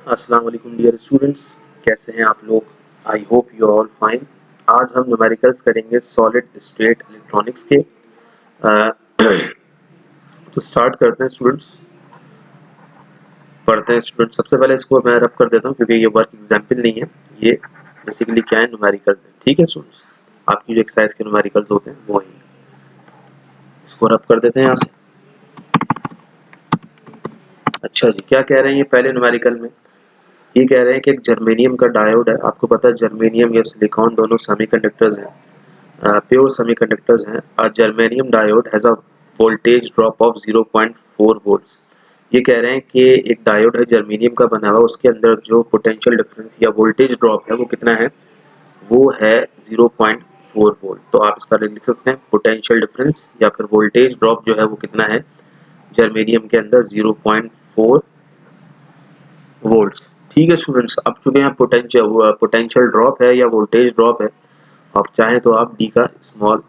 अस्सलाम वालेकुम dear students, कैसे हैं आप लोग। I hope you all fine. आज हम न्यूमेरिकल्स करेंगे सॉलिड स्टेट इलेक्ट्रॉनिक्स के। तो स्टार्ट करते हैं स्टूडेंट्स, पढ़ते हैं स्टूडेंट्स। सबसे पहले इसको मैं रब कर देता हूँ क्योंकि ये वर्क एग्जाम्पल नहीं है, ये बेसिकली क्या है, न्यूमेरिकल्स है। ठीक है स्टूडेंट्स, आपकी जो एक्सरसाइज के न्यूमेरिकल्स होते हैं वो है। इसको रब कर देते हैं यहाँ से। अच्छा जी, क्या कह रहे हैं ये पहले न्यूमेरिकल में? ये कह रहे हैं कि एक जर्मेनियम का डायोड है। आपको पता है जर्मेनियम या सिलिकॉन दोनों सेमीकंडक्टर्स हैं, प्योर सेमीकंडक्टर्स हैं। A germanium diode has a voltage drop of 0.4 volts. ये कह रहे हैं कि एक डायोड है जर्मेनियम का बना हुआ, उसके अंदर जो पोटेंशियल डिफरेंस या वोल्टेज ड्रॉप है वो कितना है? वो है 0.4 वोल्ट। तो आप इस तरह लिख सकते हैं, पोटेंशियल डिफरेंस या फिर वोल्टेज ड्रॉप जो है वो कितना है जर्मेनियम के अंदर? 0.4 वोल्ट्स। ठीक है स्टूडेंट्स, अब चूंकि यहाँ पोटेंशियल ड्रॉप है या वोल्टेज ड्रॉप है, आप चाहें तो आप डी का स्मॉल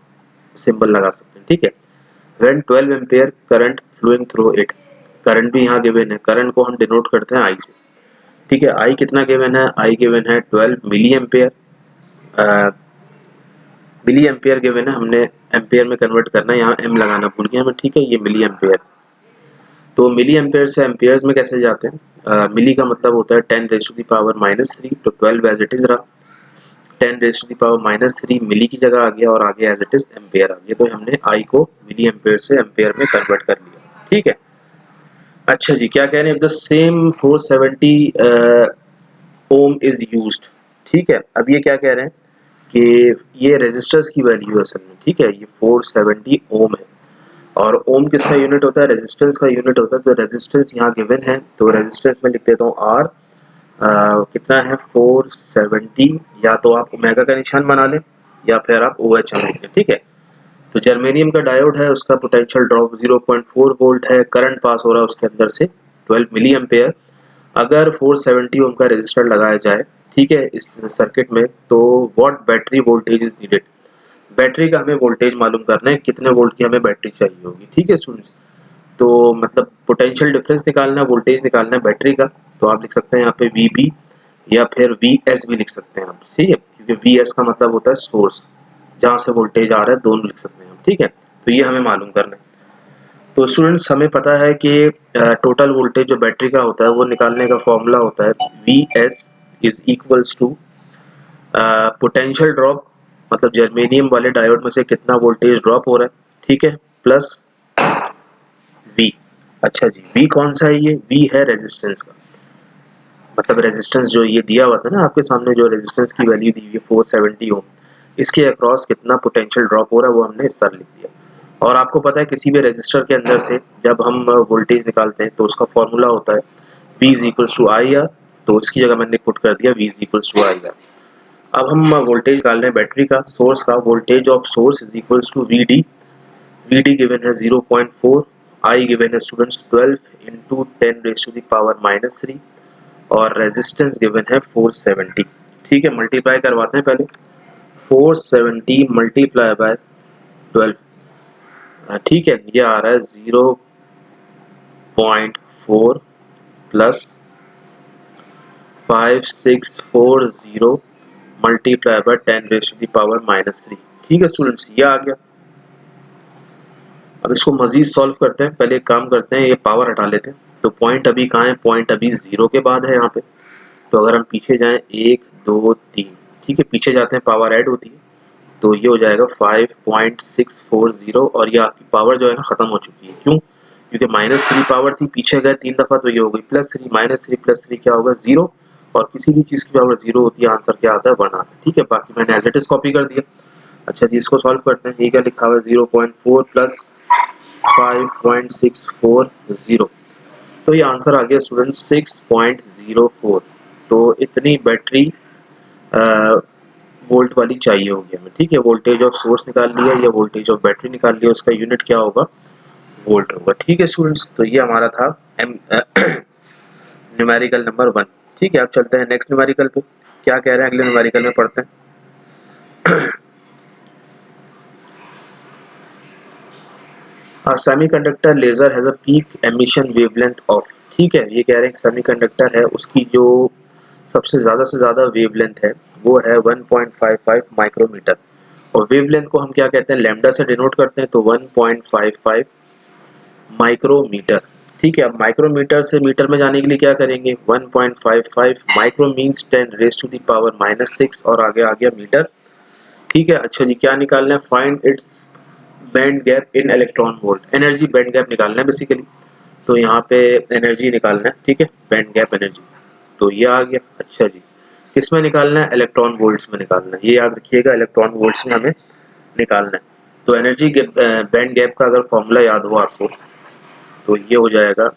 सिंबल लगा सकते हैं। ठीक है। When 12 ampere current flowing through it, current भी यहाँ गिवन है, करंट को हम डिनोट करते हैं आई से। ठीक है, आई कितना गिवन है? आई गिवन है 12 milli ampere. Milli ampere given है, हमने एम्पेयर में कन्वर्ट करना है, यहाँ एम लगाना भूल गया मैं। ठीक है, ये मिली एम्पेयर। तो मिली एम्पेयर से एम्पेयर्स में कैसे जाते हैं? मिली का मतलब होता है 10 रेज़ टू द पावर -3, तो 12 एज इट इज रहा। 10 रेज़ टू द पावर -3 मिली की जगह आ गया और आगे एज इट इज एम्पेयर आ गया। तो हमने आई को मिली एम्पेयर से एम्पेयर में कन्वर्ट कर लिया। ठीक है। अच्छा जी, क्या कह रहे हैं? The same 470 ohm is used. ठीक है, अब ये क्या कह रहे हैं कि ये रेजिस्टर्स की वैल्यू है असल में। ठीक है, ये 470 ओम है और ओम किसका यूनिट होता है? रेजिस्टेंस का यूनिट होता है। तो रेजिस्टेंस यहाँ गिवन है, तो रेजिस्टेंस में लिख देता हूँ आर। कितना है? 470। या तो आप ओमेगा का निशान बना लें या फिर आप ओ एच लिख लें। ठीक है, तो जर्मेनियम का डायोड है, उसका पोटेंशियल ड्रॉप 0.4 वोल्ट है, करंट पास हो रहा है उसके अंदर से 12 मिली एम्पेयर। अगर 470 ओम का रेजिस्टर लगाया जाए, ठीक है, इस सर्किट में, तो what battery voltage is needed? Battery का हमें वोल्टेज मालूम करना है, कितने वोल्ट की हमें बैटरी चाहिए होगी। ठीक है स्टूडेंट्स, तो मतलब पोटेंशियल डिफरेंस निकालना है, वोल्टेज निकालना है बैटरी का। तो आप लिख सकते हैं यहाँ पे वीबी या फिर वीएस भी लिख सकते हैं आप। ठीक है, क्योंकि वीएस का मतलब होता है सोर्स, जहाँ से वोल्टेज आ रहा है, दोनों लिख सकते हैं हम। ठीक है, तो ये हमें मालूम करना है। तो स्टूडेंट्स, हमें पता है कि टोटल वोल्टेज जो बैटरी का होता है वो निकालने का फॉर्मूला होता है VS is equals to potential drop, मतलब जर्मेनियम वाले डायोड में से कितना वोल्टेज ड्रॉप हो रहा है, ठीक है, प्लस वी। अच्छा जी, वी कौन सा है? ये वी है रेजिस्टेंस का, मतलब रेजिस्टेंस जो ये दिया हुआ था ना आपके सामने, जो रेजिस्टेंस की वैल्यू दी हुई है 470 ओम, इसके अक्रॉस कितना पोटेंशियल ड्रॉप हो रहा है वो हमने इस तरह लिख दिया। और आपको पता है किसी भी रेजिस्टर के अंदर से जब हम वोल्टेज निकालते हैं तो उसका फॉर्मूला होता है V is equals to I R. तो इसकी जगह मैंने पुट कर दिया V is equals to I R. अब हम वोल्टेज निकाल रहे हैं बैटरी का, सोर्स का। Voltage of source is equals to V D. V D given है 0.4, आई गिवन है students 12 into 10 raise to the power -3 और रेजिस्टेंस गिवन है 470। ठीक है, मल्टीप्लाई करवाते हैं पहले। 470 मल्टीप्लाई बाय 12, ठीक है, ये आ रहा है 0.4 plus 5640 multiply by 10 raise to the power -3। ठीक है स्टूडेंट्स, ये आ गया। अब इसको मजीद सॉल्व करते हैं। पहले एक काम करते हैं, ये पावर हटा लेते हैं। तो पॉइंट अभी कहाँ है? पॉइंट अभी 0 के बाद है यहाँ पे। तो अगर हम पीछे जाएं 1 2 3, ठीक है, पीछे जाते हैं पावर ऐड होती है, तो ये हो जाएगा 5.640 और ये आपकी पावर जो है ना खत्म हो चुकी है। क्यों? क्योंकि -3 पावर थी, पीछे गए 3 दफा तो ये हो गई +3, -3 +3 क्या होगा? 0। और किसी भी चीज की पावर 0 होती है, आंसर क्या आता है? 1 आता है। ठीक है, बाकी मैंने एज इट इज कॉपी कर दिया। अच्छा जी, इसको सॉल्व करते हैं। ये क्या लिखा हुआ है? 0.4 प्लस 5.640, तो ये आंसर आ गया स्टूडेंट 6.04। तो इतनी बैटरी वोल्ट वाली चाहिए होगी हमें। ठीक है, वोल्टेज ऑफ सोर्स निकाल लिया या वोल्टेज ऑफ बैटरी निकाल लिया, उसका यूनिट क्या होगा? वोल्ट होगा। ठीक है स्टूडेंट्स, तो ये हमारा था न्यूमेरिकल नंबर 1। ठीक है, अब चलते हैं नेक्स्ट न्यूमेरिकल पे। क्या कह रहे हैं अगले न्यूमेरिकल में, पढ़ते हैं। A semiconductor laser has a peak emission wavelength of, ठीक है, ये कह रहे हैं सेमीकंडक्टर है, उसकी जो सबसे ज़्यादा से ज़्यादा वेवलेंथ है वो है 1.55 माइक्रोमीटर, और वेवलेंथ को हम क्या कहते हैं, लैम्डा से डिनोट करते हैं, तो 1.55 माइक्रोमीटर। ठीक है, अब माइक्रोमीटर से मीटर में जाने के लिए क्या करेंगे, 1.55 micro means 10 raise to the power -6 और आगे आ गया मीटर। ठीक है, अच्छा जी, क्या निकालना है, find its band gap in electron volt, energy band gap निकालना है बेसिकली। तो यहाँ पे एनर्जी निकालना है, ठीक है, बैंड गैप एनर्जी, तो ये आ गया। अच्छा जी, किस में निकालना है, इलेक्ट्रॉन वोल्ट्स में निकालना है, ये याद रखिएगा, इलेक्ट्रॉन वोल्ट्स में हमें निकालना है। तो एनर्जी बैंड गैप का अगर फॉर्मूला याद हो आपको, तो ये हो जाएगा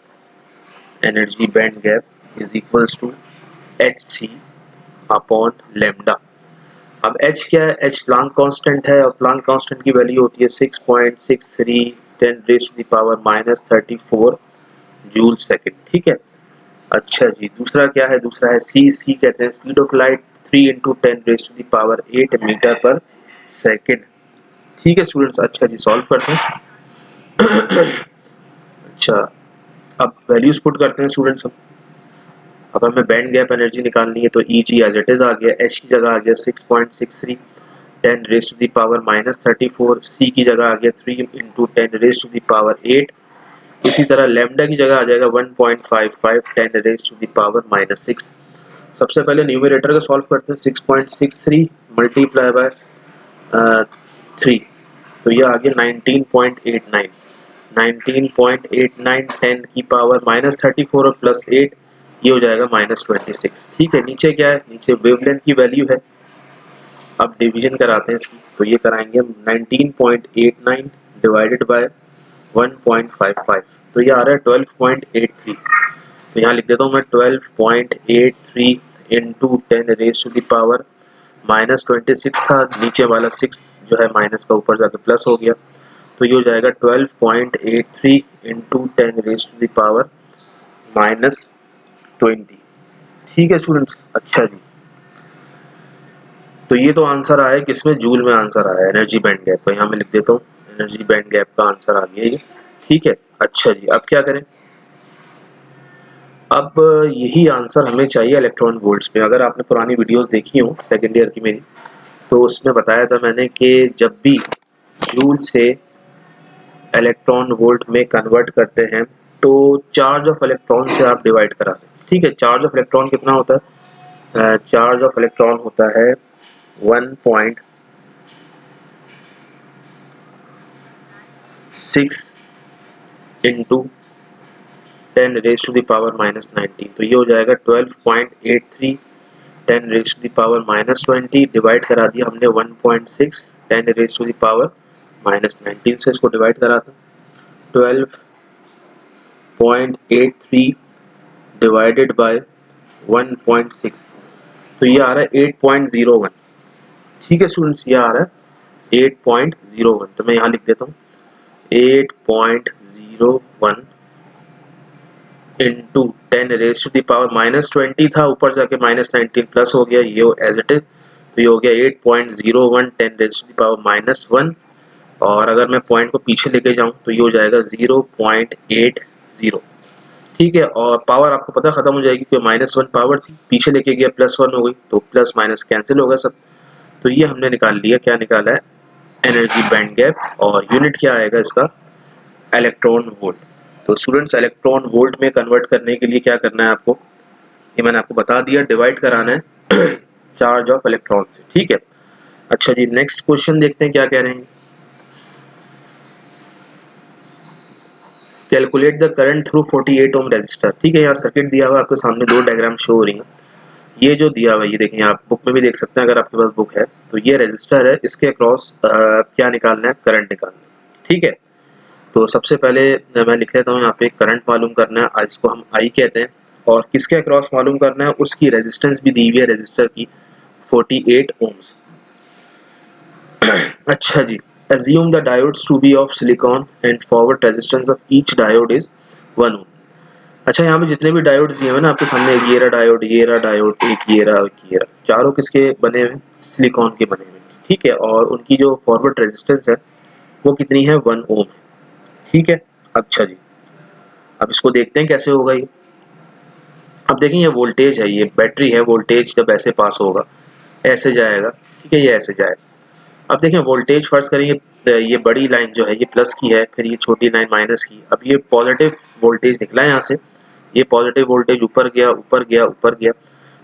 energy band gap is equals to hc upon lambda. अब h क्या है, h प्लांक कांस्टेंट है, और प्लांक कांस्टेंट की वैल्यू होती है 6.63 10 raise to the power -34 joule second. ठीक है, अच्छा जी, दूसरा क्या है, दूसरा है c कहते हैं speed of light 3 × 10 raise to the power 8 metre पर सेकंड। ठीक है स्टूडेंट्स, अच्छा जी, सॉल्व करते हैं। अच्छा, अब वैल्यूज पुट करते हैं स्टूडेंट्स। अब हमें बैंड गैप एनर्जी निकालनी है, तो Eg एज इट इज आ गया, h की जगह आ गया 6.63 10 raise to the power -34, c की जगह आ गया 3 × 10 रेज़ टू द पावर 8, इसी तरह लैम्डा की जगह आ जाएगा 1.55 10 रेज़ टू द पावर -6। सबसे पहले न्यूमरेटर का सॉल्व करते हैं, 6.63 मल्टीप्लाई बाय 3, तो ये आ गया 19.89, 19.89 10 की पावर -34 और +8, ये हो जाएगा -26। ठीक है, नीचे क्या है, नीचे वेवलेंथ की वैल्यू है। अब डिवीजन कराते हैं इसकी, तो ये कराएंगे हम 19.89 डिवाइडेड बाय 1.55, तो ये आ रहा है 12.83। तो यहाँ लिख देता हूँ मैं 12.83 into 10 raise to the power -26 था, नीचे वाला 6 जो है माइनस का ऊपर जाकर प्लस हो गया, तो ये हो जाएगा 12.83 into 10 raise to the power -20। ठीक है स्टूडेंट्स, अच्छा जी, तो ये तो आंसर आया किसमें, जूल में आंसर आया एनर्जी बैंड गैप का, यहाँ मैं लिख देता हूँ एनर्जी बैंड गैप का आंसर आ गया ये। ठीक है, अच्छा जी, अब क्या करें, अब यही आंसर हमें चाहिए इलेक्ट्रॉन वोल्ट्स में। अगर आपने पुरानी वीडियोस देखी हो सेकेंड ईयर की मेरी, तो उसमें बताया था मैंने कि जब भी जूल से इलेक्ट्रॉन वोल्ट में कन्वर्ट करते हैं, तो चार्ज ऑफ इलेक्ट्रॉन से आप डिवाइड करा दें। ठीक है, चार्ज ऑफ इलेक्ट्रॉन कितना होता है, चार्ज ऑफ इलेक्ट्रॉन होता है 1.6 into 10 raise to the power -19, तो ये हो जाएगा 12.83 10 raise to the power -20, divide करा दिया हमने 1.6 10 रेज़ टू द पावर -19 से, इसको डिवाइड करा था 12.83 डिवाइडेड बाय 1.6, तो ये आ रहा है 8.01। ठीक है स्टूडेंट्स, ये आ रहा है 8.01, तो मैं यहाँ लिख देता हूँ 8.01 into 10 raise to the power -20 था, ऊपर जाके -19 प्लस हो गया, ये एज इट इज, तो ये हो गया 8.01 10 रेज़ टू द पावर -1, और अगर मैं पॉइंट को पीछे लेके जाऊं तो ये हो जाएगा 0.80। ठीक है, और पावर आपको पता खत्म हो जाएगी, क्योंकि -1 पावर थी, पीछे लेके गया +1 हो गई, तो प्लस माइनस कैंसिल होगा सब। तो ये हमने निकाल लिया, क्या निकाला है, एनर्जी बैंड गैप, और यूनिट क्या आएगा इसका, इलेक्ट्रॉन वोल्ट। तो स्टूडेंट्स, इलेक्ट्रॉन वोल्ट में कन्वर्ट करने के लिए क्या करना है आपको, ये मैंने आपको बता दिया, डिवाइड कराना है चार्ज ऑफ इलेक्ट्रॉन से। ठीक है, अच्छा जी, नेक्स्ट क्वेश्चन देखते हैं क्या कह रहे हैं। Calculate the current through 48 ohm resistor. ठीक है, यहाँ सर्किट दिया हुआ है, आपके सामने दो डायग्राम शो हो रही हैं। ये जो दिया हुआ है, ये देखें, आप बुक में भी देख सकते हैं अगर आपके पास बुक है, तो ये रेजिस्टर है, इसके अक्रॉस क्या निकालना है, करंट निकालना है। ठीक है, तो सबसे पहले मैं लिख लेता हूँ यहाँ पे, करंट मालूम करना है, इसको हम आई कहते हैं, और किसके अक्रॉस मालूम करना है, उसकी रेजिस्टेंस भी दी हुई है रेजिस्टर की 48 ओम्स। अच्छा जी, assume the diodes to be of silicon and forward resistance of each diode is 1 ohm। अच्छा, यहाँ पे जितने भी डायोड्स दिए हुए ना आपके सामने, एक ये रहा डायोड, ये रहा डायोड, एक ये रहा, चारों किसके बने हुए, सिलिकॉन के बने हुए। ठीक है, और उनकी जो फॉरवर्ड रेजिस्टेंस है वो कितनी है, 1 ओम है। ठीक है, अच्छा जी, अब इसको देखते हैं कैसे होगा ये। अब देखिए ये वोल्टेज है, ये बैटरी है, वोल्टेज जब ऐसे पास होगा ऐसे जाएगा, ठीक है, ये ऐसे जाएगा। अब देखें वोल्टेज फर्स्ट करेंगे, ये बड़ी लाइन जो है ये प्लस की है, फिर ये छोटी लाइन माइनस की। अब ये पॉजिटिव वोल्टेज निकला है यहाँ से, ये पॉजिटिव वोल्टेज ऊपर गया ऊपर गया ऊपर गया,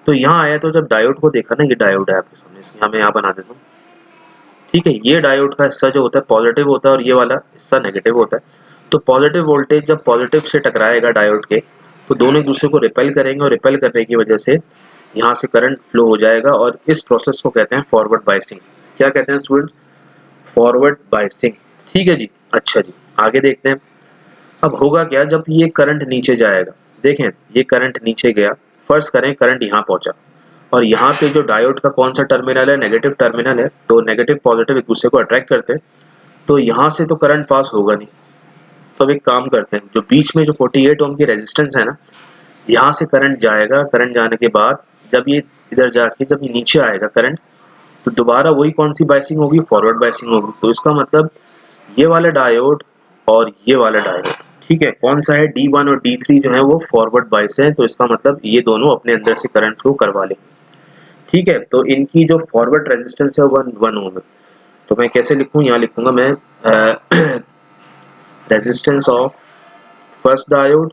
तो यहाँ आया। तो जब डायोड को देखा ना, ये डायोड है आपके सामने, यहाँ मैं यहाँ बना देता हूँ, ठीक है। ये डायोड का हिस्सा जो होता है पॉजिटिव होता है और ये वाला हिस्सा नेगेटिव होता है। तो पॉजिटिव वोल्टेज जब पॉजिटिव से टकराएगा डायोड के, तो दोनों एक दूसरे को रिपेल करेंगे और रिपेल करने की वजह से यहाँ से करंट फ्लो हो जाएगा, और इस प्रोसेस को कहते हैं फॉरवर्ड बायसिंग। क्या कहते हैं स्टूडेंट्स? फॉरवर्ड बायसिंग, ठीक है जी। अच्छा जी, आगे देखते हैं। अब होगा क्या जब ये करंट नीचे जाएगा, देखें ये करंट नीचे गया, फर्स्ट करें करंट यहाँ पहुंचा, और यहाँ पे जो डायोड का कौन सा टर्मिनल है, नेगेटिव टर्मिनल है, तो नेगेटिव पॉजिटिव एक दूसरे को अट्रैक्ट करते हैं, तो यहाँ से तो करंट पास होगा नहीं। तो अब एक काम करते हैं, जो बीच में जो 48 ओम की रेजिस्टेंस है ना, यहाँ से करंट जाएगा, करंट जाने के बाद जब ये इधर जाके जब ये नीचे आएगा करंट, तो दोबारा वही कौन सी बायसिंग होगी, फॉरवर्ड बायसिंग होगी। तो इसका मतलब ये वाला डायोड और ये वाला डायोड, ठीक है, कौन सा है, D1 और D3 जो है वो फॉरवर्ड बायस है, तो इसका मतलब ये दोनों अपने अंदर से करंट फ्लो करवा लें, ठीक है। तो इनकी जो फॉरवर्ड रेजिस्टेंस है 1 ओम है। तो मैं कैसे लिखूं, यहाँ लिखूंगा मैं रेजिस्टेंस ऑफ फर्स्ट डायोड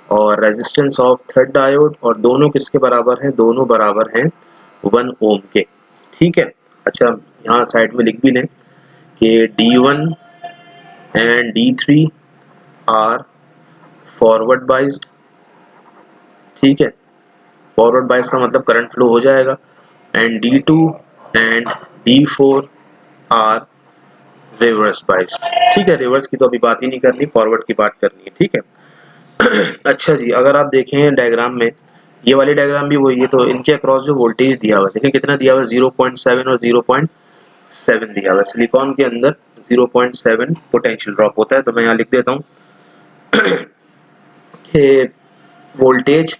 और रेजिस्टेंस ऑफ थर्ड डायोड, और दोनों किसके बराबर हैं, दोनों बराबर हैं 1 ओम के, ठीक है। अच्छा यहाँ साइड में लिख भी लें कि D1 and D3 are forward biased, ठीक है। फॉरवर्ड बाइस का मतलब करंट फ्लो हो जाएगा, and D2 and D4 are reverse biased, ठीक है। रिवर्स की तो अभी बात ही नहीं करनी, फॉरवर्ड की बात करनी है, ठीक है। अच्छा जी, अगर आप देखें डायग्राम में, ये वाली डायग्राम भी वही है, तो इनके अक्रॉस जो वोल्टेज दिया हुआ है, देखें कितना दिया हुआ है, 0.7 और 0.7 दिया हुआ है। सिलिकॉन के अंदर 0.7 पोटेंशियल ड्रॉप होता है। तो मैं यहाँ लिख देता हूँ कि वोल्टेज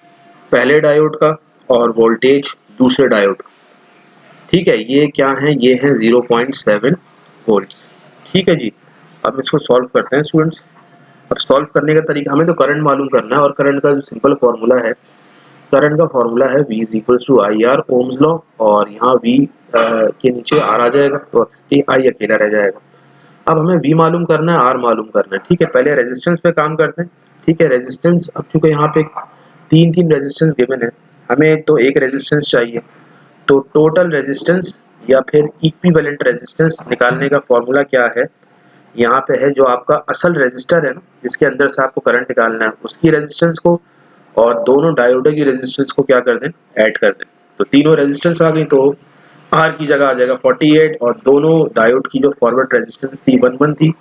पहले डायोड का और वोल्टेज दूसरे डायोड का, ठीक है, ये क्या है, ये है 0.7 वोल्ट, ठीक है जी। अब इसको सॉल्व करते हैं स्टूडेंट्स। अब सॉल्व करने का तरीका, हमें तो करंट मालूम करना है, और करंट का जो सिंपल फॉर्मूला है, करंट का फॉर्मूला है V is equal to I R, ohm's law, और यहाँ V के नीचे R आ जाएगा, तो I अकेला रह जाएगा। अब हमें V मालूम करना है, R मालूम करना है, ठीक है। पहले रेजिस्टेंस पे काम करते हैं, ठीक है। रेजिस्टेंस, अब चूंकि यहाँ पे तीन रेजिस्टेंस गिवन है, हमें तो एक रेजिस्टेंस चाहिए, तो टोटल रेजिस्टेंस या फिर इक्विवेलेंट रेजिस्टेंस निकालने का फॉर्मूला क्या है, यहाँ पे है जो आपका असल रेजिस्टर है ना, जिसके अंदर से आपको करंट निकालना है, उसकी रेजिस्टेंस को और दोनों डायोडों की रेजिस्टेंस को क्या कर दें, ऐड कर दें। तो तीनों रेजिस्टेंस आ गई, तो R की जगह आ जाएगा 48, और दोनों डायोड की जो फॉरवर्ड रेजिस्टेंस थी 1 थी,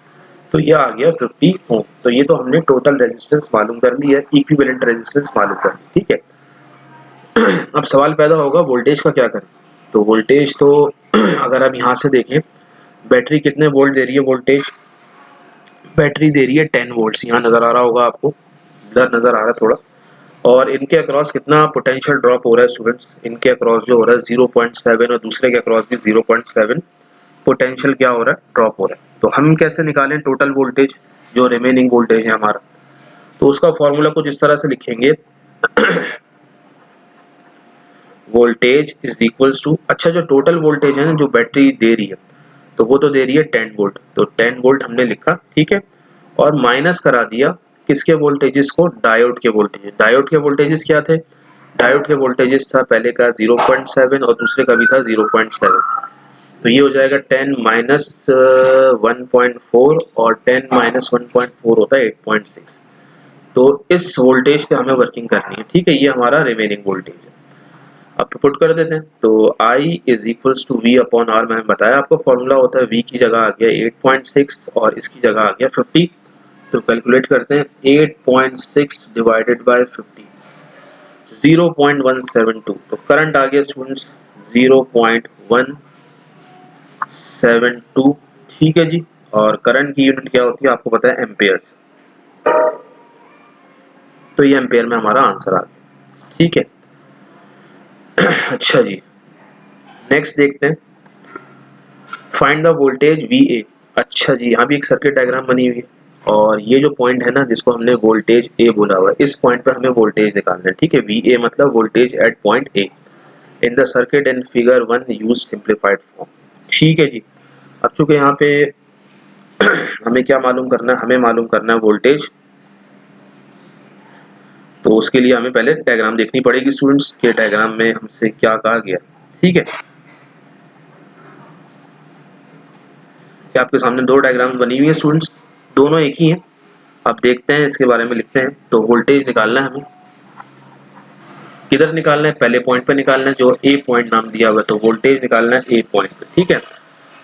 तो ये आ गया 50 ओम। तो ये तो हमने टोटल रेजिस्टेंस मालूम कर ली है, इक्विवेलेंट रेजिस्टेंस मालूम कर ली, ठीक है। अब सवाल पैदा होगा वोल्टेज का क्या करें। तो वोल्टेज तो अगर आप यहाँ से देखें, बैटरी कितने वोल्ट दे रही है, वोल्टेज बैटरी दे रही है 10 वोल्ट्स, यहाँ नजर आ रहा होगा आपको, ब्लर नजर आ रहा है थोड़ा। और इनके अक्रॉस कितना पोटेंशियल ड्रॉप हो रहा है स्टूडेंट्स, इनके अक्रॉस जो हो रहा है 0.7, और दूसरे के अक्रॉस भी 0.7 पोटेंशियल क्या हो रहा है, ड्रॉप हो रहा है। तो हम कैसे निकालें टोटल वोल्टेज, जो रिमेनिंग वोल्टेज है हमारा, तो उसका फॉर्मूला कुछ इस तरह से लिखेंगे वोल्टेज इज इक्वल्स टू, अच्छा जो टोटल वोल्टेज है ना जो बैटरी दे रही है, तो वो तो दे रही है 10 वोल्ट, तो 10 वोल्ट हमने लिखा, ठीक है, और माइनस करा दिया किसके वोल्टेजेस को, डायोड के वोल्टेजेस। डायोड के वोल्टेजेस क्या थे, डायोड के वोल्टेजेस था पहले का 0.7 और दूसरे का भी था 0.7, तो ये हो जाएगा 10 माइनस 1.4, और 10 माइनस 1.4 होता है 8.6। तो इस वोल्टेज पे हमें वर्किंग करनी है, ठीक है, ये हमारा रिमेनिंग वोल्टेज है। अब पुट कर देते हैं, तो I is equals to V upon R, मैंने बताया आपको फॉर्मूला होता है, V की जगह आ गया 8.6 और इसकी जगह आ गया 50, तो कैलकुलेट करते हैं 8.6 डिवाइडेड बाय 50, 0.172, तो करंट आ गया स्टूडेंट्स 0.172, ठीक है जी। और करंट की यूनिट क्या होती है आपको पता है, एम्पेयर, तो ये एम्पेयर में हमारा आंसर आ गया, ठीक है। अच्छा जी, नेक्स्ट देखते हैं, फाइंड द वोल्टेज VA। अच्छा जी, यहाँ भी एक सर्किट डायग्राम बनी हुई है, और ये जो पॉइंट है ना जिसको हमने वोल्टेज ए बोला हुआ है, इस पॉइंट पे हमें वोल्टेज निकालना है, ठीक है। वी ए मतलब voltage at point A in the circuit in figure 1 use simplified form, ठीक है जी। अब चूंकि यहाँ पे हमें क्या मालूम करना है, हमें मालूम करना है वोल्टेज, तो उसके लिए हमें पहले डायग्राम देखनी पड़ेगी स्टूडेंट्स के डायग्राम में हमसे क्या कहा गया, ठीक है। क्या आपके सामने दो डायग्राम बनी हुई है स्टूडेंट्स, दोनों एक ही हैं। अब देखते हैं इसके बारे में लिखते हैं। तो वोल्टेज निकालना है हमें, किधर निकालना है, पहले पॉइंट पे निकालना है जो ए पॉइंट नाम दिया हुआ है, तो वोल्टेज निकालना है ए पॉइंट पे, ठीक है।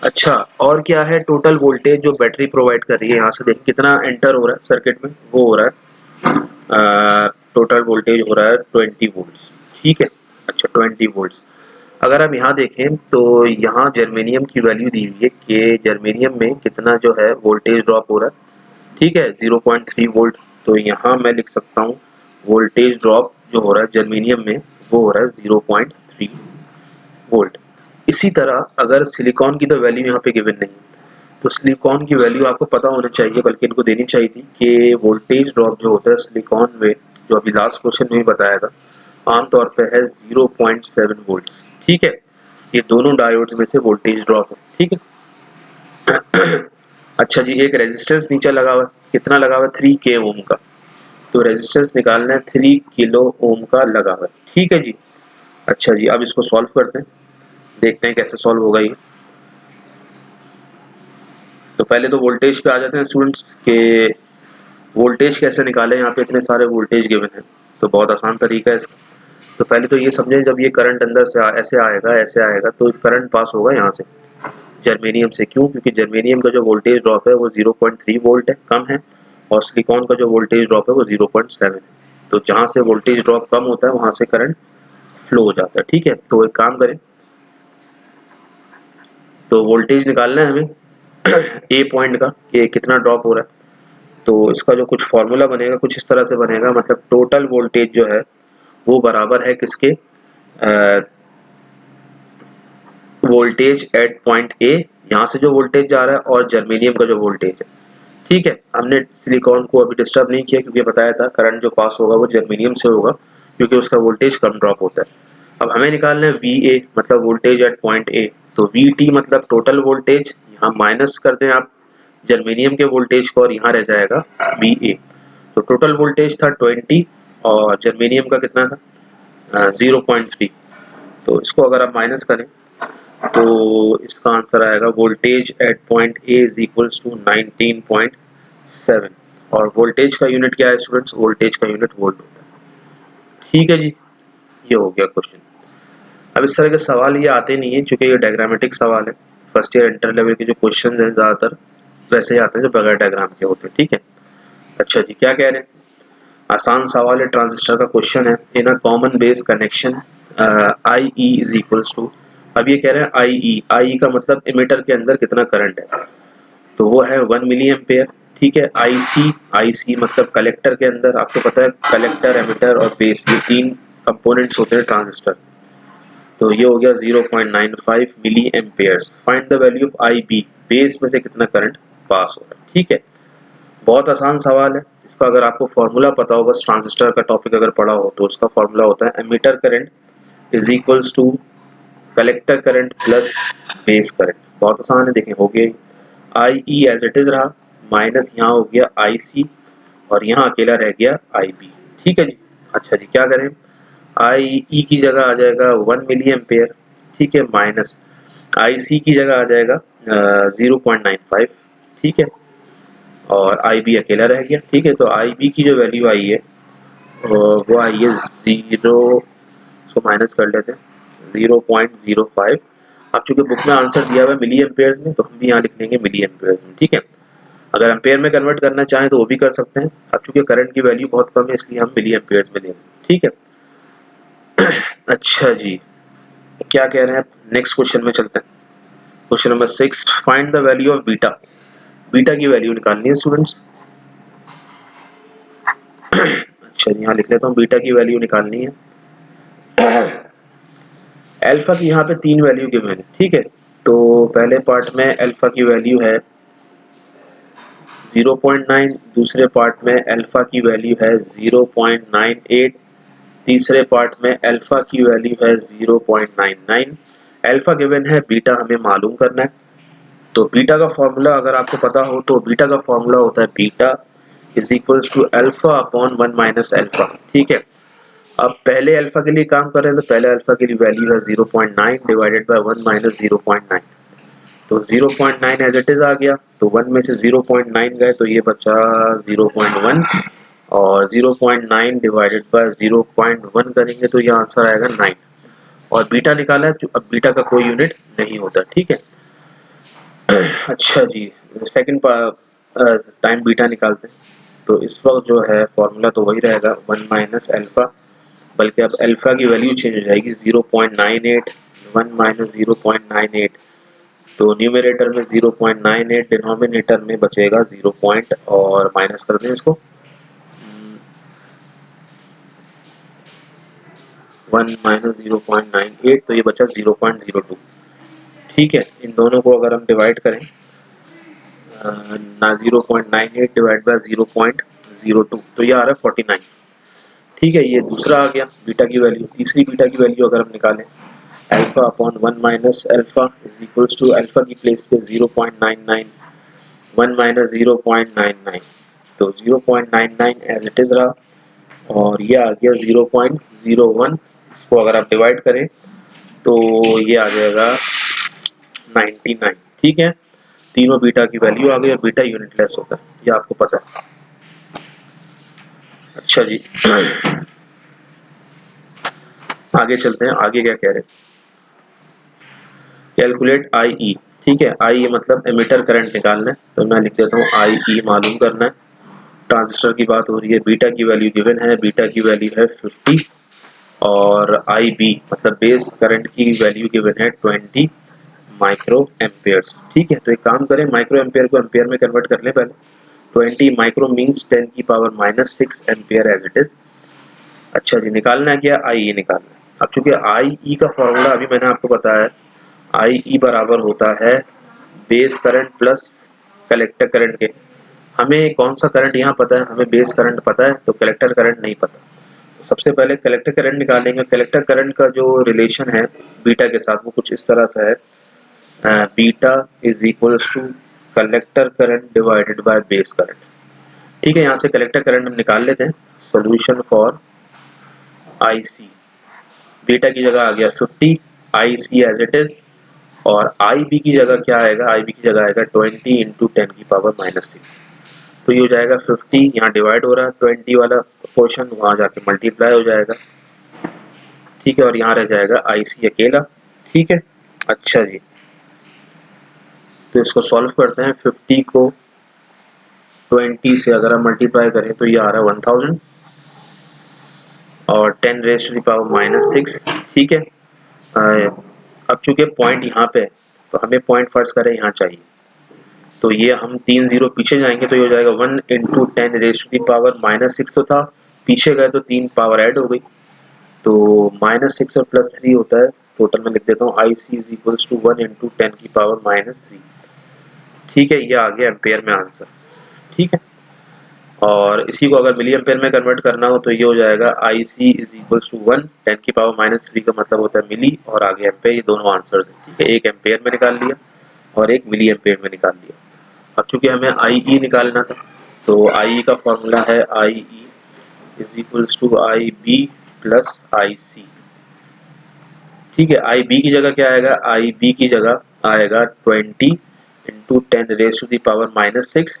अच्छा, और क्या है, टोटल वोल्टेज जो बैटरी प्रोवाइड कर रही है, यहाँ से देख कितना एंटर हो रहा है सर्किट में, वो हो रहा है टोटल वोल्टेज हो रहा है 20 वोल्ट्स, ठीक है। अच्छा 20 वोल्ट्स। अगर हम यहाँ देखें तो यहाँ जर्मेनियम की वैल्यू दी हुई है कि जर्मेनियम में कितना जो है वोल्टेज ड्रॉप हो रहा है, ठीक है 0.3 वोल्ट। तो यहाँ मैं लिख सकता हूँ वोल्टेज ड्रॉप जो हो रहा है जर्मेनियम में वो हो रहा है 0.3 वोल्ट। इसी तरह अगर सिलिकॉन की तो वैल्यू यहाँ पे गिवन नहीं, तो सिलिकॉन की वैल्यू आपको पता होना चाहिए, बल्कि इनको देनी चाहिए थी कि वोल्टेज ड्रॉप जो होता है सिलिकॉन में, जो अभी लास्ट क्वेश्चन में भी बताया था, आमतौर पे है 0.7 वोल्ट, ठीक है। ये दोनों डायोड्स में से वोल्टेज ड्रॉप है, ठीक है। अच्छा जी, एक रेजिस्टेंस नीचे लगा हुआ है, कितना लगा हुआ है 3 k ओम का, तो रेजिस्टेंस निकालना है 3 किलो ओम का लगा हुआ है, ठीक है जी। अच्छा जी, अब इसको सॉल्व करते हैं, देखते हैं कैसे सॉल्व होगा ये। तो पहले तो वोल्टेज पे आ जाते हैं स्टूडेंट्स के वोल्टेज कैसे निकालें, यहाँ पे इतने सारे वोल्टेज गिवन हैं, तो बहुत आसान तरीका है इसका। तो पहले तो ये समझें, जब ये करंट अंदर से ऐसे आएगा तो करंट पास होगा यहाँ से जर्मेनियम से, क्यों, क्योंकि जर्मेनियम का जो वोल्टेज ड्रॉप है वो 0.3 वोल्ट है, कम है, और सिलिकॉन का जो वोल्टेज ड्रॉप है वो 0.7 है। तो जहाँ से वोल्टेज ड्रॉप कम होता है वहाँ से करंट फ्लो हो जाता है, ठीक है। तो एक काम करें, तो वोल्टेज निकालना है हमें ए पॉइंट का कि कितना ड्रॉप हो रहा है। तो इसका जो कुछ फॉर्मूला बनेगा कुछ इस तरह से बनेगा, मतलब टोटल वोल्टेज जो है वो बराबर है किसके, वोल्टेज एट पॉइंट ए, यहाँ से जो वोल्टेज जा रहा है, और जर्मेनियम का जो वोल्टेज है, ठीक है। हमने सिलिकॉन को अभी डिस्टर्ब नहीं किया क्योंकि बताया था करंट जो पास होगा वो जर्मेनियम से होगा क्योंकि उसका वोल्टेज कम ड्रॉप होता है। अब हमें निकालना है वी ए मतलब वोल्टेज एट पॉइंट ए, तो वी टी मतलब टोटल वोल्टेज, यहाँ माइनस कर दें आप जर्मेनियम के वोल्टेज को और यहाँ रह जाएगा वी ए। तो टोटल वोल्टेज था 20 और जर्मेनियम का कितना था 0.3। तो इसको अगर आप माइनस करें तो इसका आंसर आएगा voltage at point A is equals to 19.7, और वोल्टेज का यूनिट क्या है स्टूडेंट्स, वोल्टेज का यूनिट वोल्ट होता है, ठीक है जी। ये हो गया क्वेश्चन। अब इस तरह के सवाल ये आते नहीं है क्योंकि ये डायग्रामेटिक सवाल है, फर्स्ट ईयर इंटर लेवल के जो क्वेश्चन हैं ज़्यादातर वैसे ही आते हैं जो बगैर डायग्राम के होते हैं, ठीक है। अच्छा जी, क्या कह रहे हैं, आसान सवाल है, ट्रांजिस्टर का क्वेश्चन है। In a common base connection I E is equals to, अब ये कह रहे हैं आई ई का मतलब इमीटर के अंदर कितना करंट है, तो वो है 1 मिली एम्पेयर, ठीक है। आई सी मतलब कलेक्टर के अंदर, आपको पता है कलेक्टर, एमिटर और बेस ये तीन कंपोनेंट्स होते हैं ट्रांजिस्टर, तो ये हो गया 0.95 milli amperes. Find the value of I B, base में से कितना करंट पास हो रहा है, ठीक है। बहुत आसान सवाल है, इसका अगर आपको फॉर्मूला पता हो, बस ट्रांजिस्टर का टॉपिक अगर पढ़ा हो तो उसका फॉर्मूला होता है emitter current is equals to collector current plus base current. बहुत आसान है, देखें हो गया, I E as it is रहा, माइनस यहाँ हो गया आई सी, और यहाँ अकेला रह गया आई बी, ठीक है जी। अच्छा जी, क्या करें, आई ई की जगह आ जाएगा 1 मिली एम्पेयर, ठीक है, माइनस आई सी की जगह आ जाएगा 0.95, ठीक है, और आई बी अकेला रह गया, ठीक है। तो आई बी की जो वैल्यू आई है वो आई है 0, इसको माइनस कर लेते हैं 0.05। अब चूंकि बुक में आंसर दिया हुआ है मिली एम्पेयर्स में, तो हम भी यहाँ लिख लेंगे मिली एम्पेयर्स में, ठीक है। अगर एम्पेयर में कन्वर्ट करना चाहें तो वो भी कर सकते हैं, अब चूंकि करंट की वैल्यू बहुत कम है इसलिए हम मिली एम्पेयर्स में लेंगे, ठीक है। अच्छा जी, क्या कह रहे हैं, नेक्स्ट क्वेश्चन में चलते हैं। Question number 6, find the value of beta, beta की वैल्यू निकालनी है स्टूडेंट्स। अच्छा यहाँ लिख लेता हूँ, बीटा की वैल्यू निकालनी है। अल्फा की यहाँ पे 3 वैल्यू गिवन है, ठीक है। तो पहले पार्ट में अल्फा की वैल्यू है 0.9, दूसरे पार्ट में अल्फा की वैल्यू है 0.98, तीसरे पार्ट में अल्फा की वैल्यू है 0.99, अल्फा गिवन है, बीटा हमें मालूम करना है। तो बीटा का फॉर्मूला अगर आपको पता हो तो बीटा का फॉर्मूला होता है beta is equals to alpha upon 1 minus alpha. ठीक है, अब पहले अल्फा के लिए काम कर रहे हैं तो पहले अल्फा के लिए वैल्यू है 0.9 डिवाइडेड बाय 1 माइनस 0.9। तो 0.9 एज इट इज आ गया, तो 1 में से 0.9 गए तो ये बचा 0.1, और 0.9 डिवाइडेड बाय 0.1 करेंगे तो ये आंसर आएगा 9। और बीटा निकाला है, अब बीटा का कोई यूनिट नहीं होता। ठीक है, अच्छा जी, सेकंड टाइम बीटा निकालते हैं। तो इस वक्त जो है फॉर्मूला तो वही रहेगा 1 माइनस अल्फा, बल्कि अब अल्फा की वैल्यू चेंज हो जाएगी 0.98, 1 माइनस 0.98। तो न्यूमरेटर में 0.98, डिनोमिनेटर में बचेगा 0 पॉइंट और माइनस कर दें इसको 1 माइनस 0.98, तो ये बचा 0.02। ठीक है, इन दोनों को अगर हम डिवाइड करें ना 0.98 डिवाइड बाय 0.02 तो ये आ रहा है 49। ठीक है, ये दूसरा आ गया बीटा की वैल्यू। तीसरी बीटा की वैल्यू अगर हम निकालें alpha upon 1 minus alpha is equals to alpha की प्लेस पे 0.99, 1 माइनस 0.99, तो 0.99 एज इट इज रहा, और ये आ गया 0.01। इसको अगर आप डिवाइड करें तो ये आ जाएगा 99। ठीक है, तीनों बीटा की वैल्यू आ गई और बीटा यूनिटलेस होता है, ये आपको पता है। अच्छा जी, आगे चलते हैं, आगे क्या कह रहे हैं, कैलकुलेट आई ई। ठीक है, आई ई मतलब एमिटर करंट निकालना है, तो मैं लिख देता हूँ आई ई मालूम करना है। ट्रांजिस्टर की बात हो रही है, बीटा की वैल्यू गिवन है, बीटा की वैल्यू है 50, और आई बी मतलब बेस करंट की वैल्यू गिवन है 20 माइक्रो एम्पियर्स। ठीक है, तो एक काम करें, माइक्रो एम्पियर को एम्पियर में कन्वर्ट कर लें पहले। 20 माइक्रो मीन्स 10 की power minus 6 ampere as it is. अच्छा जी, निकालना है क्या, आई ई निकालना है। अब चूंकि आई ई का फॉर्मूला अभी मैंने आपको बताया, आई ई बराबर होता है base current plus collector current के। हमें कौन सा करंट यहाँ पता है, हमें बेस करंट पता है, तो कलेक्टर करंट नहीं पता। तो सबसे पहले कलेक्टर करंट निकालेंगे। कलेक्टर करंट का जो रिलेशन है बीटा के साथ वो कुछ इस तरह से है, beta is equals to collector current divided by base current. ठीक है, यहाँ से कलेक्टर करंट हम निकाल लेते हैं। Solution for I C, beta की जगह आ गया 50, I C as it is, और आई बी की जगह क्या आएगा, आई बी की जगह आएगा 20 इंटू 10 की पावर माइनस 6। तो ये हो जाएगा 50, यहाँ डिवाइड हो रहा है 20 वाला पोर्शन, वहाँ जाके मल्टीप्लाई हो जाएगा। ठीक है, और यहाँ रह जाएगा आई सी अकेला। ठीक है, अच्छा जी, तो इसको सॉल्व करते हैं। 50 को 20 से अगर हम मल्टीप्लाई करें तो ये आ रहा है 1000, और 10 raise to the power minus 6। ठीक है, अब चूंकि पॉइंट यहाँ पे तो हमें पॉइंट फर्स्ट करें यहाँ चाहिए, तो ये हम 3 जीरो पीछे जाएंगे तो ये हो जाएगा 1 into 10 raise to the power minus 6 तो था, पीछे गए तो 3 पावर ऐड हो गई, तो माइनस 6 और प्लस 3 होता है। टोटल में लिख देता हूँ आई सी इज इक्वल्स टू 1 इंटू 10 की पावर माइनस 3। ठीक है, ये आ गया एम्पेयर में आंसर। ठीक है, और इसी को अगर मिली एम्पेयर में कन्वर्ट करना हो तो ये हो जाएगा आई सी इज इक्वल्स टू 1 10 की पावर माइनस 3 का मतलब होता है मिली, और आगे एम्पेयर, ये दोनों आंसर्स हैं। ठीक है, एक एम्पेयर में निकाल लिया और एक मिली एम्पेयर में निकाल लिया। अब चूंकि हमें आई ई निकालना था तो आई ई का फॉर्मूला है I E is equals to I B plus I C. ठीक है, आई बी की जगह क्या आएगा, आई बी की जगह आएगा 20 into 10 raise to the power minus 6।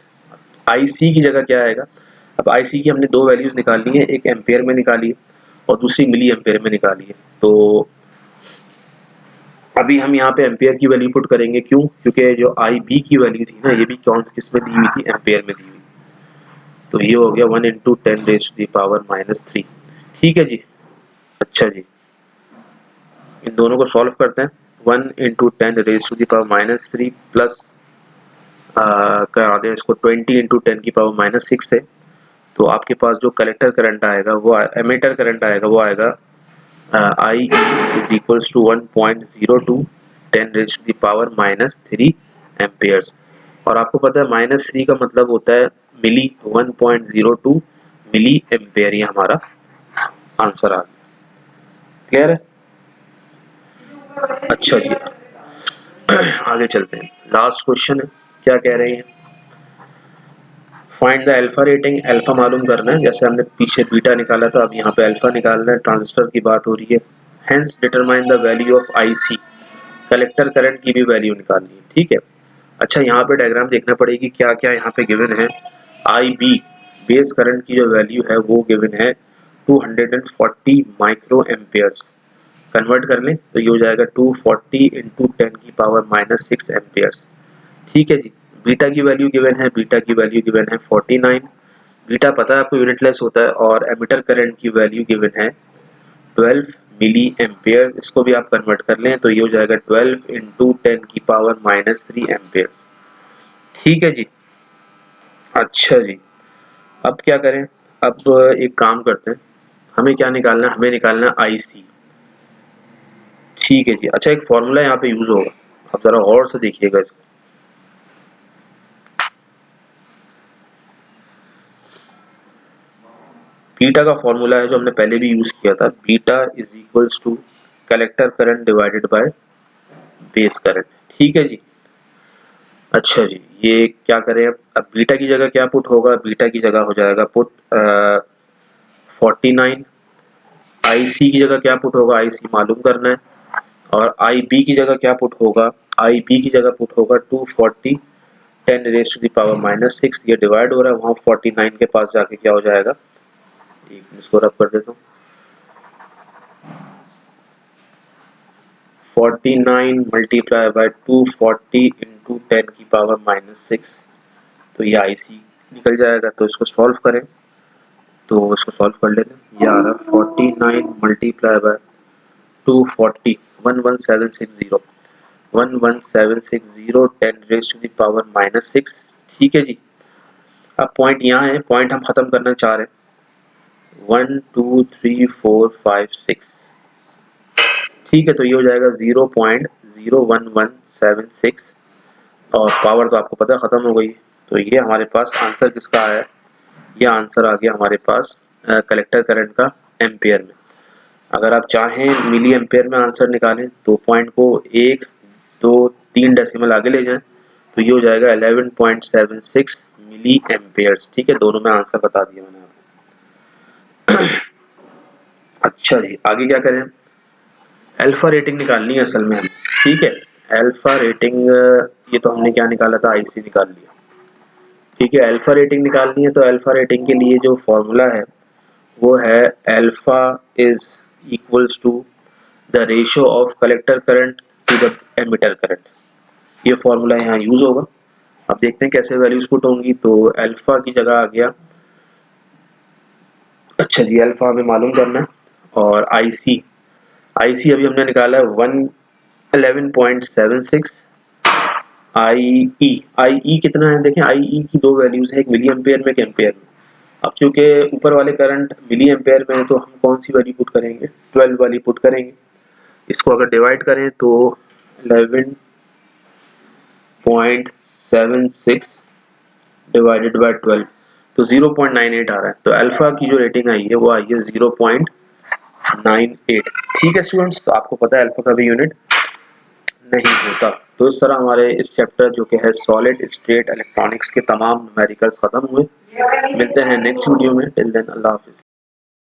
I C की जगह क्या आएगा, अब आई सी की हमने दो वैल्यूज निकालनी है, एक एम्पेयर में निकाली है और दूसरी मिली एम्पेयर में निकाली है। तो अभी हम यहाँ पे एम्पेयर की वैल्यू पुट करेंगे, क्यों, क्योंकि जो आई बी की वैल्यू थी ना ये भी कौन किस में दी हुई थी, एम्पेयर में दी हुई। तो ये हो गया 1 into 10 raise to the power minus 3। ठीक है जी, अच्छा जी, इन दोनों को सॉल्व करते हैं। 1 into 10 raise to the power minus 3 plus करा दें इसको 20 इंटू 10 की पावर माइनस 6 है, तो आपके पास जो कलेक्टर करंट आएगा वो एमीटर करंट आएगा, वो आएगा I is equals to 1.02 10 raise to the power minus 3 amperes. और आपको पता है -3 का मतलब होता है मिली, 1.02 मिली एम्पेयर, ये हमारा आंसर आ गया। क्लियर है? अच्छा जी, आगे चलते हैं। लास्ट क्वेश्चन है, क्या कह रहे हैं? Find the alpha rating, alpha मालूम करना है। जैसे हमने पीछे बीटा निकाला था, अब यहाँ पे अल्फा निकालना है। ट्रांजिस्टर की बात हो रही है। Hence determine the value of IC, collector current की भी वैल्यू निकालनी है। ठीक है, अच्छा यहाँ पे डायग्राम देखना पड़ेगी, क्या क्या यहाँ पे गिवन है। आई बी बेस करंट की जो वैल्यू है वो गिवन है 240 माइक्रो एम्पियर्स। कन्वर्ट कर लें तो ये हो जाएगा 240 इंटू 10⁻⁻6 एम्पियर्स। ठीक है जी। बीटा की वैल्यू गिवन है, बीटा की वैल्यू गिवन है 49। बीटा पता है आपको यूनिटलेस होता है। और एमिटर करंट की वैल्यू गिवन है 12 मिली एम्पियर। इसको भी आप कन्वर्ट कर लें तो ये हो जाएगा 12 इंटू 10⁻³ एम्पियर। ठीक है जी। अच्छा जी, अब क्या करें? अब एक काम करते हैं, हमें क्या निकालना है? हमें निकालना है आईसी। ठीक है जी। अच्छा, एक फॉर्मूला यहाँ पे यूज होगा, आप जरा गौर से देखिएगा इसको। बीटा का फॉर्मूला है जो हमने पहले भी यूज किया था, beta is equals to collector current divided by base current. ठीक है जी। अच्छा जी, ये क्या करें? अब बीटा की जगह क्या पुट होगा? बीटा की जगह हो जाएगा पुट 49। आईसी की जगह क्या पुट होगा? आईसी मालूम करना है। और आई बी की जगह क्या पुट होगा? आई बी की जगह पुट होगा 240 10⁻⁻6। ये डिवाइड हो रहा है, वहाँ 49 के पास जाके क्या हो जाएगा? एक मिनट इसको रब कर देता हूँ। 49 मल्टीप्लाई बाय 240 इंटू 10⁻⁻6, तो ये आईसी निकल जाएगा। तो इसको सॉल्व करें, तो इसको सॉल्व कर लेते हैं। ये आ रहा 49 मल्टीप्लाई बाय 240 11760 11760 10⁻⁻6। ठीक है जी। अब पॉइंट यहाँ है, पॉइंट हम खत्म करना चाह रहे हैं 1 2 3 4 5 6। ठीक है, तो ये हो जाएगा 0.01176 और पावर तो आपको पता है खत्म हो गई। तो ये हमारे पास आंसर किसका आया? ये आंसर आ गया हमारे पास कलेक्टर करंट का एम्पियर में। अगर आप चाहें मिली एम्पियर में आंसर निकालें तो पॉइंट को 1 2 3 डेसिमल आगे ले जाएं तो ये हो जाएगा 11.76 मिली एम्पियर्स। ठीक है, दोनों में आंसर बता दिया मैंने आपको। अच्छा जी, आगे क्या करें? अल्फा रेटिंग निकालनी है असल में हमें। ठीक है, अल्फा रेटिंग, ये तो हमने क्या निकाला था? आईसी निकाल लिया। ठीक है, अल्फा रेटिंग निकालनी है तो अल्फा रेटिंग के लिए जो फॉर्मूला है वो है alpha is equals to the ratio of collector current to the emitter current. ये फॉर्मूला यहाँ यूज होगा। अब देखते हैं कैसे वैल्यूज पुट होंगी। तो अल्फा की जगह आ गया, अच्छा जी, अल्फा हमें मालूम करना है। और आईसी, आईसी अभी हमने निकाला है 111.76। आई कितना है? देखें, आई की दो वैल्यूज है, एक मिली एम्पेयर में, एक एम्पेयर में। अब चूंकि ऊपर वाले करंट मिली एम्पेयर में है तो हम कौन सी वैल्यू पुट करेंगे? 12 वाली पुट करेंगे। इसको अगर डिवाइड करें तो 11.76 डिवाइडेड बाय 12 तो 0.98 आ रहा है। तो अल्फा की जो रेटिंग आई है वो आई है 0.98। ठीक है स्टूडेंट्स, तो आपको पता है अल्फा का भी यूनिट नहीं होता। तो इस तरह हमारे इस चैप्टर जो कि है सॉलिड स्टेट इलेक्ट्रॉनिक्स के तमाम न्यूमेरिकल्स खत्म हुए। मिलते हैं नेक्स्ट वीडियो में। टिल देन अल्लाह हाफिज़।